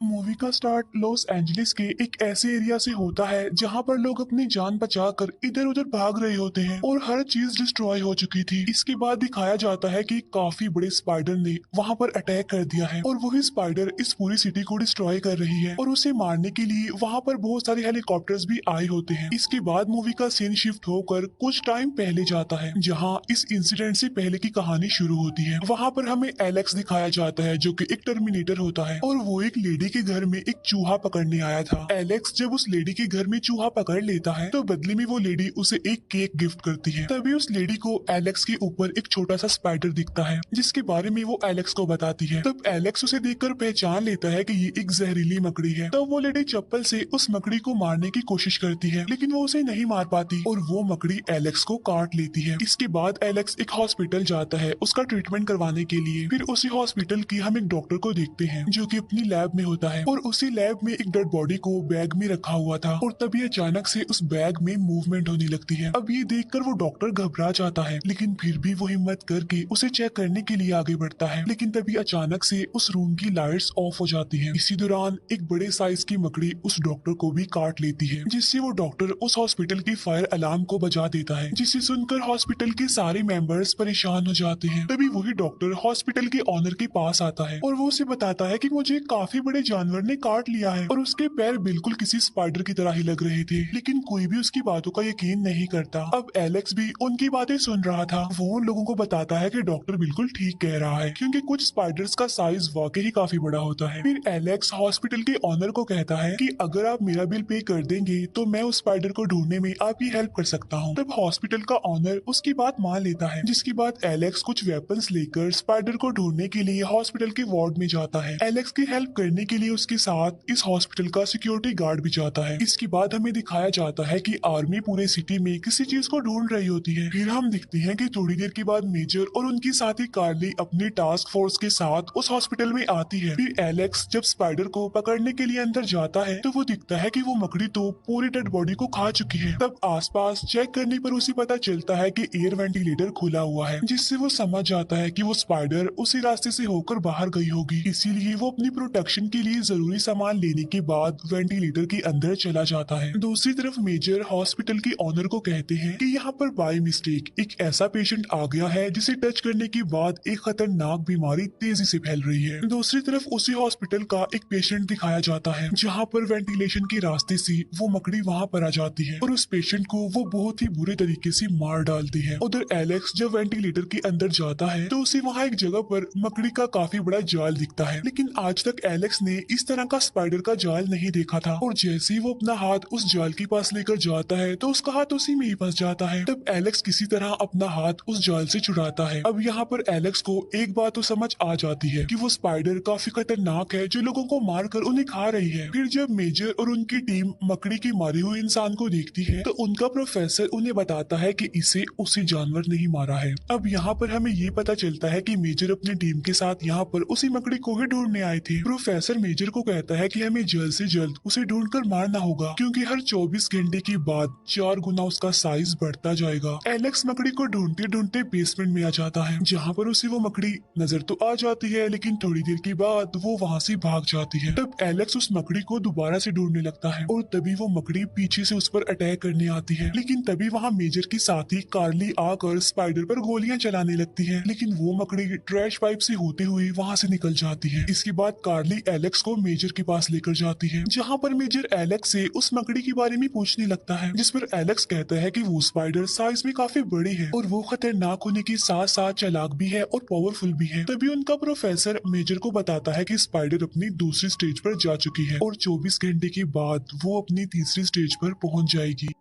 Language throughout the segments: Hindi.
मूवी का स्टार्ट लॉस एंजलिस के एक ऐसे एरिया से होता है जहां पर लोग अपनी जान बचाकर इधर उधर भाग रहे होते हैं और हर चीज डिस्ट्रॉय हो चुकी थी। इसके बाद दिखाया जाता है कि काफी बड़े स्पाइडर ने वहां पर अटैक कर दिया है और वही स्पाइडर इस पूरी सिटी को डिस्ट्रॉय कर रही है और उसे मारने के लिए वहां पर बहुत सारे हेलीकॉप्टर्स भी आए होते हैं। इसके बाद मूवी का सीन शिफ्ट होकर कुछ टाइम पहले जाता है जहाँ इस इंसिडेंट से पहले की कहानी शुरू होती है। वहां पर हमें एलेक्स दिखाया जाता है जो कि एक टर्मिनेटर होता है और वो एक लेडी के घर में एक चूहा पकड़ने आया था। एलेक्स जब उस लेडी के घर में चूहा पकड़ लेता है तो बदले में वो लेडी उसे एक केक गिफ्ट करती है। तभी उस लेडी को एलेक्स के ऊपर एक छोटा सा स्पाइडर दिखता है जिसके बारे में वो एलेक्स को बताती है। तब एलेक्स उसे देखकर पहचान लेता है कि ये एक जहरीली मकड़ी है। तब वो लेडी चप्पल से उस मकड़ी को मारने की कोशिश करती है लेकिन वो उसे नहीं मार पाती और वो मकड़ी एलेक्स को काट लेती है। इसके बाद एलेक्स एक हॉस्पिटल जाता है उसका ट्रीटमेंट करवाने के लिए। फिर उसी हॉस्पिटल की हम एक डॉक्टर को देखते हैं जो कि अपनी लैब में होता है और उसी लैब में एक डेड बॉडी को बैग में रखा हुआ था और तभी अचानक से उस बैग में मूवमेंट होने लगती है। अब ये देखकर वो डॉक्टर घबरा जाता है लेकिन फिर भी वो हिम्मत करके उसे चेक करने के लिए आगे बढ़ता है। लेकिन तभी अचानक से उस रूम की लाइट्स ऑफ हो जाती हैं। इसी दौरान एक बड़े साइज की मकड़ी उस डॉक्टर को भी काट लेती है जिससे वो डॉक्टर उस हॉस्पिटल की फायर अलार्म को बजा देता है जिसे सुनकर हॉस्पिटल के सारे मेंबर्स परेशान हो जाते हैं। तभी वही डॉक्टर हॉस्पिटल के ऑनर के पास आता है और वो उसे बताता है कि मुझे काफी बड़े जानवर ने काट लिया है और उसके पैर बिल्कुल किसी स्पाइडर की तरह ही लग रहे थे लेकिन कोई भी उसकी बातों का यकीन नहीं करता। अब एलेक्स भी उनकी बातें सुन रहा था। वो उन लोगों को बताता है कि डॉक्टर बिल्कुल ठीक कह रहा है क्योंकि कुछ स्पाइडर्स का साइज वाकई ही काफी बड़ा होता है। फिर एलेक्स हॉस्पिटल के ऑनर को कहता है कि अगर आप मेरा बिल पे कर देंगे तो मैं उस स्पाइडर को ढूंढने में आपकी हेल्प कर सकता हूँ। तब हॉस्पिटल का ऑनर उसकी बात मान लेता है जिसके बाद एलेक्स कुछ वेपन्स लेकर स्पाइडर को ढूंढने के लिए हॉस्पिटल के वार्ड में जाता है। एलेक्स की हेल्प करने के लिए उसके साथ इस हॉस्पिटल का सिक्योरिटी गार्ड भी जाता है। इसके बाद हमें दिखाया जाता है कि आर्मी पूरे सिटी में किसी चीज को ढूंढ रही होती है। फिर हम देखते हैं कि थोड़ी देर के बाद मेजर और उनकी साथी कार्ली अपनी टास्क फोर्स के साथ उस हॉस्पिटल में आती है। फिर एलेक्स जब स्पाइडर को पकड़ने के लिए अंदर जाता है तो वो दिखता है कि वो मकड़ी तो पूरी डेड बॉडी को खा चुकी है। तब आसपास चेक करने पर उसे पता चलता है कि एयर वेंटिलेटर खुला हुआ है जिससे वो समझ जाता है कि वो स्पाइडर उसी रास्ते से होकर बाहर गई होगी। इसीलिए वो अपनी प्रोटेक्शन के लिए जरूरी सामान लेने के बाद वेंटिलेटर के अंदर चला जाता है। दूसरी तरफ मेजर हॉस्पिटल के ऑनर को कहते हैं कि यहाँ पर बाय मिस्टेक एक ऐसा पेशेंट आ गया है जिसे टच करने के बाद एक खतरनाक बीमारी तेजी से फैल रही है। दूसरी तरफ उसी हॉस्पिटल का एक पेशेंट दिखाया जाता है जहाँ पर वेंटिलेशन के रास्ते से वो मकड़ी वहाँ पर आ जाती है और उस पेशेंट को वो बहुत ही बुरे तरीके से मार डालती है। उधर एलेक्स जब वेंटिलेटर के अंदर जाता है तो उसे वहाँ एक जगह पर मकड़ी का काफी बड़ा जाल दिखता है लेकिन आज तक एलेक्स ने इस तरह का स्पाइडर का जाल नहीं देखा था और जैसे ही वो अपना हाथ उस जाल के पास लेकर जाता है तो उसका हाथ उसी में ही फंस जाता है। तब एलेक्स किसी तरह अपना हाथ उस जाल से छुड़ाता है। अब यहाँ पर एलेक्स को एक बात तो समझ आ जाती है कि वो स्पाइडर काफी खतरनाक है जो लोगों को मारकर उन्हें खा रही है। फिर जब मेजर और उनकी टीम मकड़ी के मारे हुए इंसान को देखती है तो उनका प्रोफेसर उन्हें बताता है कि इसे उसी जानवर ने ही मारा है। अब यहाँ पर हमें ये पता चलता है कि मेजर अपनी टीम के साथ यहाँ पर उसी मकड़ी को ही ढूंढने आए थे। प्रोफेसर मेजर को कहता है कि हमें जल्द से जल्द उसे ढूंढकर मारना होगा क्योंकि हर 24 घंटे के बाद 4 गुना उसका साइज बढ़ता जाएगा। एलेक्स मकड़ी को ढूंढते ढूंढते बेसमेंट में आ जाता है जहाँ पर उसे वो मकड़ी नजर तो आ जाती है लेकिन थोड़ी देर के बाद वो वहाँ से भाग जाती है। तब एलेक्स उस मकड़ी को दोबारा से ढूंढने लगता है और तभी वो मकड़ी पीछे से उस पर अटैक करने आती है लेकिन तभी वहाँ मेजर की साथी कार्ली आकर स्पाइडर पर गोलियां चलाने लगती है लेकिन वो मकड़ी ट्रैश पाइप से होते हुए वहाँ से निकल जाती है। इसके बाद कार्ली एलेक्स को मेजर के पास लेकर जाती है जहाँ पर मेजर एलेक्स से उस मकड़ी के बारे में पूछने लगता है जिस पर एलेक्स कहता है कि वो स्पाइडर साइज में काफी बड़ी है और वो खतरनाक होने के साथ साथ चालाक भी है और पावरफुल भी है। तभी उनका प्रोफेसर मेजर को बताता है कि स्पाइडर अपनी दूसरी स्टेज पर जा चुकी है और 24 घंटे के बाद वो अपनी तीसरी स्टेज पर पहुंच जाएगी।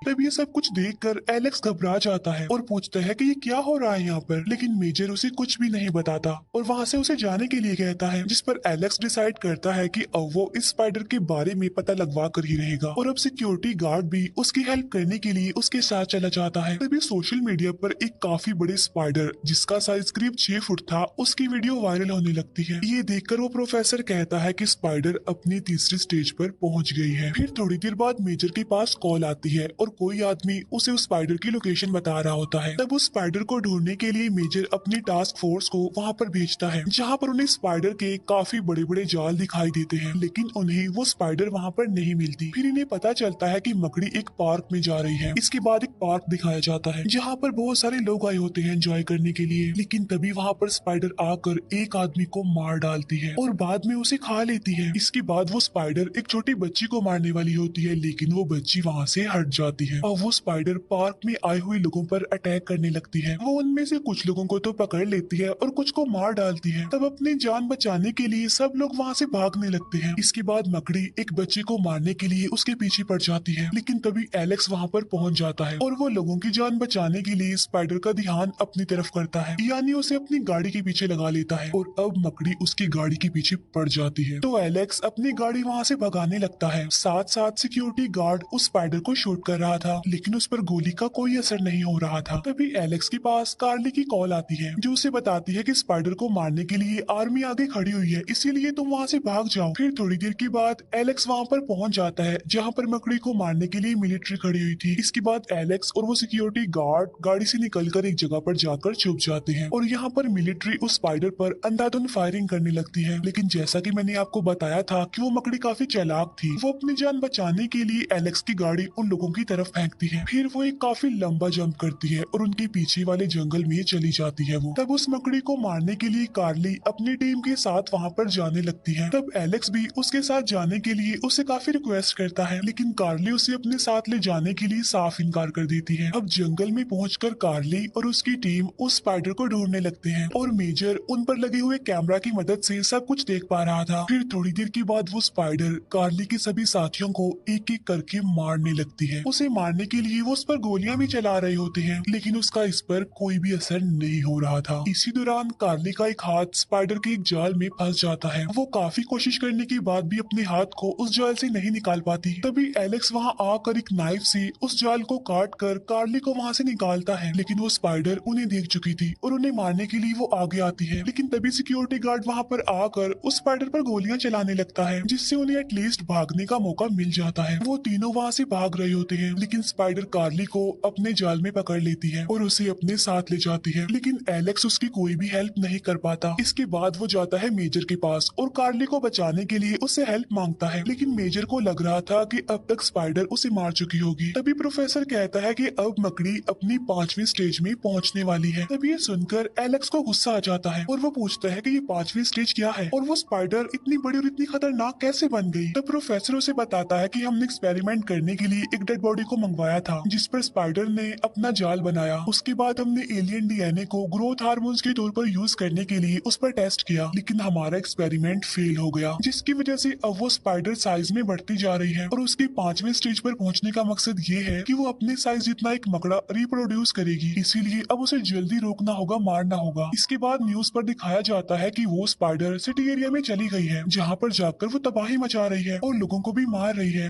तब ये सब कुछ देखकर एलेक्स घबरा जाता है और पूछता है कि ये क्या हो रहा है यहाँ पर, लेकिन मेजर उसे कुछ भी नहीं बताता और वहाँ से उसे जाने के लिए कहता है जिस पर एलेक्स डिसाइड करता है कि अब वो इस स्पाइडर के बारे में पता लगवा कर ही रहेगा और अब सिक्योरिटी गार्ड भी उसकी हेल्प करने के लिए उसके साथ चला जाता है। तभी सोशल मीडिया पर एक काफी बड़े स्पाइडर जिसका साइज करीब 6 फुट था उसकी वीडियो वायरल होने लगती है। ये देखकर वो प्रोफेसर कहता है कि स्पाइडर अपनी तीसरी स्टेज पर पहुंच गई है। फिर थोड़ी देर बाद मेजर के पास कॉल आती है और और कोई आदमी उसे उस स्पाइडर की लोकेशन बता रहा होता है। तब उस स्पाइडर को ढूंढने के लिए मेजर अपनी टास्क फोर्स को वहाँ पर भेजता है, जहाँ पर उन्हें स्पाइडर के काफी बड़े बड़े जाल दिखाई देते हैं, लेकिन उन्हें वो स्पाइडर वहाँ पर नहीं मिलती। फिर इन्हें पता चलता है कि मकड़ी एक पार्क में जा रही है। इसके बाद एक पार्क दिखाया जाता है जहाँ पर बहुत सारे लोग आए होते हैं एंजॉय करने के लिए, लेकिन तभी वहाँ पर स्पाइडर आकर एक आदमी को मार डालती है और बाद में उसे खा लेती है। इसके बाद वो स्पाइडर एक छोटी बच्ची को मारने वाली होती है, लेकिन वो बच्ची वहाँ से हट जाती है और वो स्पाइडर पार्क में आए हुए लोगों पर अटैक करने लगती है। वो उनमें से कुछ लोगों को तो पकड़ लेती है और कुछ को मार डालती है। तब अपनी जान बचाने के लिए सब लोग वहाँ से भागने लगते हैं। इसके बाद मकड़ी एक बच्चे को मारने के लिए उसके पीछे पड़ जाती है, लेकिन तभी एलेक्स वहाँ पर पहुंच जाता है और वो लोगों की जान बचाने के लिए स्पाइडर का ध्यान अपनी तरफ करता है, यानी उसे अपनी गाड़ी के पीछे लगा लेता है और अब मकड़ी उसकी गाड़ी के पीछे पड़ जाती है। तो एलेक्स अपनी गाड़ी वहाँ से भगाने लगता है। साथ साथ सिक्योरिटी गार्ड उस स्पाइडर को शूट कर रहा था, लेकिन उस पर गोली का कोई असर नहीं हो रहा था। तभी एलेक्स के पास कार्ली की कॉल आती है, जो उसे बताती है कि स्पाइडर को मारने के लिए आर्मी आगे खड़ी हुई है, इसीलिए तुम वहाँ से भाग जाओ। फिर थोड़ी देर के बाद एलेक्स वहाँ पर पहुंच जाता है जहाँ पर मकड़ी को मारने के लिए मिलिट्री खड़ी हुई थी। इसके बाद एलेक्स और वो सिक्योरिटी गार्ड गाड़ी से निकलकर एक जगह पर जाकर छुप जाते हैं और यहाँ पर मिलिट्री उस स्पाइडर पर अंधाधुंध फायरिंग करने लगती है। लेकिन जैसा कि मैंने आपको बताया था कि वो मकड़ी काफी चालाक थी, वो अपनी जान बचाने के लिए एलेक्स की गाड़ी उन लोगों की तरफ फेंकती है। फिर वो एक काफी लंबा जंप करती है और उनके पीछे वाले जंगल में चली जाती है। वो तब उस मकड़ी को मारने के लिए कार्ली अपनी टीम के साथ वहाँ पर जाने लगती है। तब एलेक्स भी उसके साथ जाने के लिए उसे काफी रिक्वेस्ट करता है, लेकिन कार्ली उसे अपने साथ ले जाने के लिए साफ इनकार कर देती है। अब जंगल में पहुंचकर कार्ली और उसकी टीम उस स्पाइडर को ढूंढने लगते हैं और मेजर उन पर लगे हुए कैमरा की मदद से सब कुछ देख पा रहा था। फिर थोड़ी देर के बाद वो स्पाइडर कार्ली के सभी साथियों को एक एक करके मारने लगती है। उसे मारने के लिए वो उस पर गोलियां भी चला रहे होते हैं, लेकिन उसका इस पर कोई भी असर नहीं हो रहा था। इसी दौरान कार्ली का एक हाथ स्पाइडर के एक जाल में फंस जाता है। वो काफी कोशिश करने के बाद भी अपने हाथ को उस जाल से नहीं निकाल पाती। तभी एलेक्स वहाँ आकर एक नाइफ से उस जाल को काट कर कार्ली को वहाँ से निकालता है, लेकिन वो स्पाइडर उन्हें देख चुकी थी और उन्हें मारने के लिए वो आगे आती है। लेकिन तभी सिक्योरिटी गार्ड वहाँ पर आकर उस स्पाइडर पर गोलियां चलाने लगता है, जिससे उन्हें एटलीस्ट भागने का मौका मिल जाता है। वो तीनों वहाँ से भाग रहे होते हैं, लेकिन स्पाइडर कार्ली को अपने जाल में पकड़ लेती है और उसे अपने साथ ले जाती है, लेकिन एलेक्स उसकी कोई भी हेल्प नहीं कर पाता। इसके बाद वो जाता है मेजर के पास और कार्ली को बचाने के लिए उससे हेल्प मांगता है, लेकिन मेजर को लग रहा था कि अब तक स्पाइडर उसे मार चुकी होगी। तभी प्रोफेसर कहता है कि अब मकड़ी अपनी 5वीं स्टेज में पहुंचने वाली है। तभी ये सुनकर एलेक्स को गुस्सा आ जाता है और वो पूछता है कि ये 5वीं स्टेज क्या है और वो स्पाइडर इतनी बड़ी और इतनी खतरनाक कैसे बन गई। तो प्रोफेसर उसे बताता है कि हमने एक्सपेरिमेंट करने के लिए एक डेड बॉडी को मंगवाया था, जिस पर स्पाइडर ने अपना जाल बनाया। उसके बाद हमने एलियन डीएनए को ग्रोथ हार्मोन्स के तौर पर यूज करने के लिए उस पर टेस्ट किया, लेकिन हमारा एक्सपेरिमेंट फेल हो गया, जिसकी वजह से अब वो स्पाइडर साइज में बढ़ती जा रही है और उसकी 5वीं स्टेज पर पहुंचने का मकसद ये है कि वो अपने साइज जितना एक मकड़ा रिप्रोड्यूस करेगी। इसीलिए अब उसे जल्दी रोकना होगा, मारना होगा। इसके बाद न्यूज पर दिखाया जाता है कि वो स्पाइडर सिटी एरिया में चली गई है, जहाँ पर जाकर वो तबाही मचा रही है और लोगों को भी मार रही है।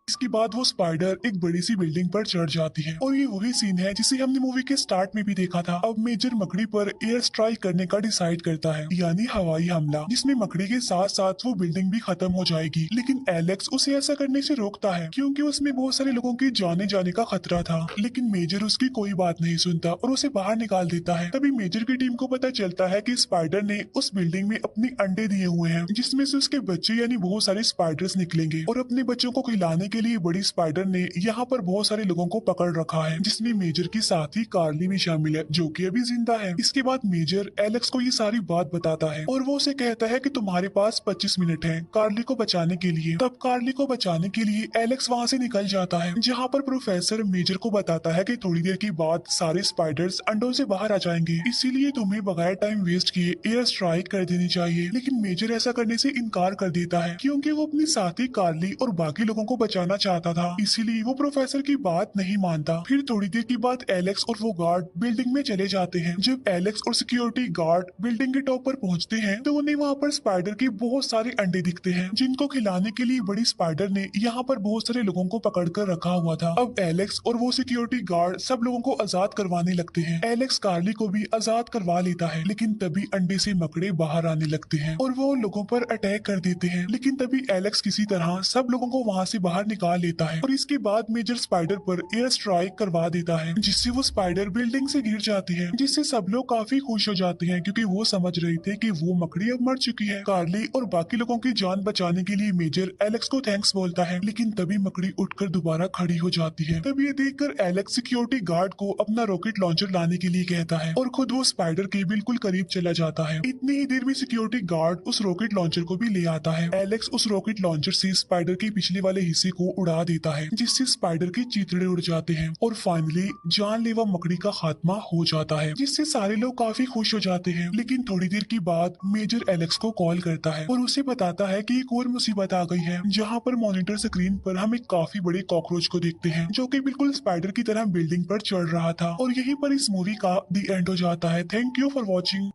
इसके बाद वो स्पाइडर एक बड़ी सी बिल्डिंग पर चढ़ जाती है और ये वही सीन है जिसे हमने मूवी के स्टार्ट में भी देखा था। अब मेजर मकड़ी पर एयर स्ट्राइक करने का डिसाइड करता है, यानी हवाई हमला, जिसमें मकड़ी के साथ साथ वो बिल्डिंग भी खत्म हो जाएगी। लेकिन एलेक्स उसे ऐसा करने से रोकता है क्योंकि उसमें बहुत सारे लोगों के जाने जाने का खतरा था, लेकिन मेजर उसकी कोई बात नहीं सुनता और उसे बाहर निकाल देता है। तभी मेजर की टीम को पता चलता है कि स्पाइडर ने उस बिल्डिंग में अपने अंडे दिए हुए हैं, जिसमें से उसके बच्चे यानी बहुत सारे स्पाइडर्स निकलेंगे और अपने बच्चों को खिलाने के लिए बड़ी स्पाइडर ने यहाँ पर बहुत सारे लोगों को पकड़ रखा है, जिसमें मेजर की साथी कार्ली भी शामिल है, जो कि अभी जिंदा है। इसके बाद मेजर एलेक्स को ये सारी बात बताता है और वो उसे कहता है कि तुम्हारे पास 25 मिनट है कार्ली को बचाने के लिए। तब कार्ली को बचाने के लिए एलेक्स वहाँ से निकल जाता है, जहाँ पर प्रोफेसर मेजर को बताता है कि थोड़ी देर के बाद सारे स्पाइडर्स अंडों से बाहर आ जाएंगे, इसीलिए तुम्हें बगैर टाइम वेस्ट किए एयर स्ट्राइक कर देनी चाहिए। लेकिन मेजर ऐसा करने से इनकार कर देता है क्योंकि वो अपनी साथी कार्ली और बाकी लोगों को बचाना चाहता था, इसीलिए वो प्रोफेसर की बात नहीं मानता। फिर थोड़ी देर के बाद एलेक्स और वो गार्ड बिल्डिंग में चले जाते हैं। जब एलेक्स और सिक्योरिटी गार्ड बिल्डिंग के टॉप पर पहुंचते हैं तो उन्हें वहाँ पर स्पाइडर के बहुत सारे अंडे दिखते हैं, जिनको खिलाने के लिए बड़ी स्पाइडर ने यहाँ पर बहुत सारे लोगों को पकड़ कर रखा हुआ था। अब एलेक्स और वो सिक्योरिटी गार्ड सब लोगों को आजाद करवाने लगते हैं। एलेक्स कार्ली को भी आजाद करवा लेता है, लेकिन तभी अंडे से मकड़े बाहर आने लगते हैं और वो लोगों पर अटैक कर देते हैं। लेकिन तभी एलेक्स किसी तरह सब लोगों को वहाँ से बाहर निकाल लेता है और इसके बाद मेजर स्पाइडर पर एयर स्ट्राइक करवा देता है, जिससे वो स्पाइडर बिल्डिंग से गिर जाती है, जिससे सब लोग काफी खुश हो जाते हैं क्योंकि वो समझ रहे थे कि वो मकड़ी अब मर चुकी है। कार्ली और बाकी लोगों की जान बचाने के लिए मेजर एलेक्स को थैंक्स बोलता है, लेकिन तभी मकड़ी उठकर दोबारा खड़ी हो जाती है। तब ये देखकर एलेक्स सिक्योरिटी गार्ड को अपना रॉकेट लॉन्चर लाने के लिए कहता है और खुद वो स्पाइडर के बिल्कुल करीब चला जाता है। इतनी ही देर में सिक्योरिटी गार्ड उस रॉकेट लॉन्चर को भी ले आता है। एलेक्स उस रॉकेट लॉन्चर से स्पाइडर के पिछले वाले हिस्से को उड़ा देता है, जिससे स्पाइडर के चीथड़े उड़ जाते हैं और फाइनली जानलेवा मकड़ी का खात्मा हो जाता है, जिससे सारे लोग काफी खुश हो जाते हैं। लेकिन थोड़ी देर के बाद मेजर एलेक्स को कॉल करता है और उसे बताता है कि एक और मुसीबत आ गई है, जहाँ पर मॉनिटर स्क्रीन पर हम एक काफी बड़े कॉकरोच को देखते हैं जो कि बिल्कुल स्पाइडर की तरह बिल्डिंग पर चढ़ रहा था। और यहीं पर इस मूवी का दी एंड हो जाता है। Thank you for watching.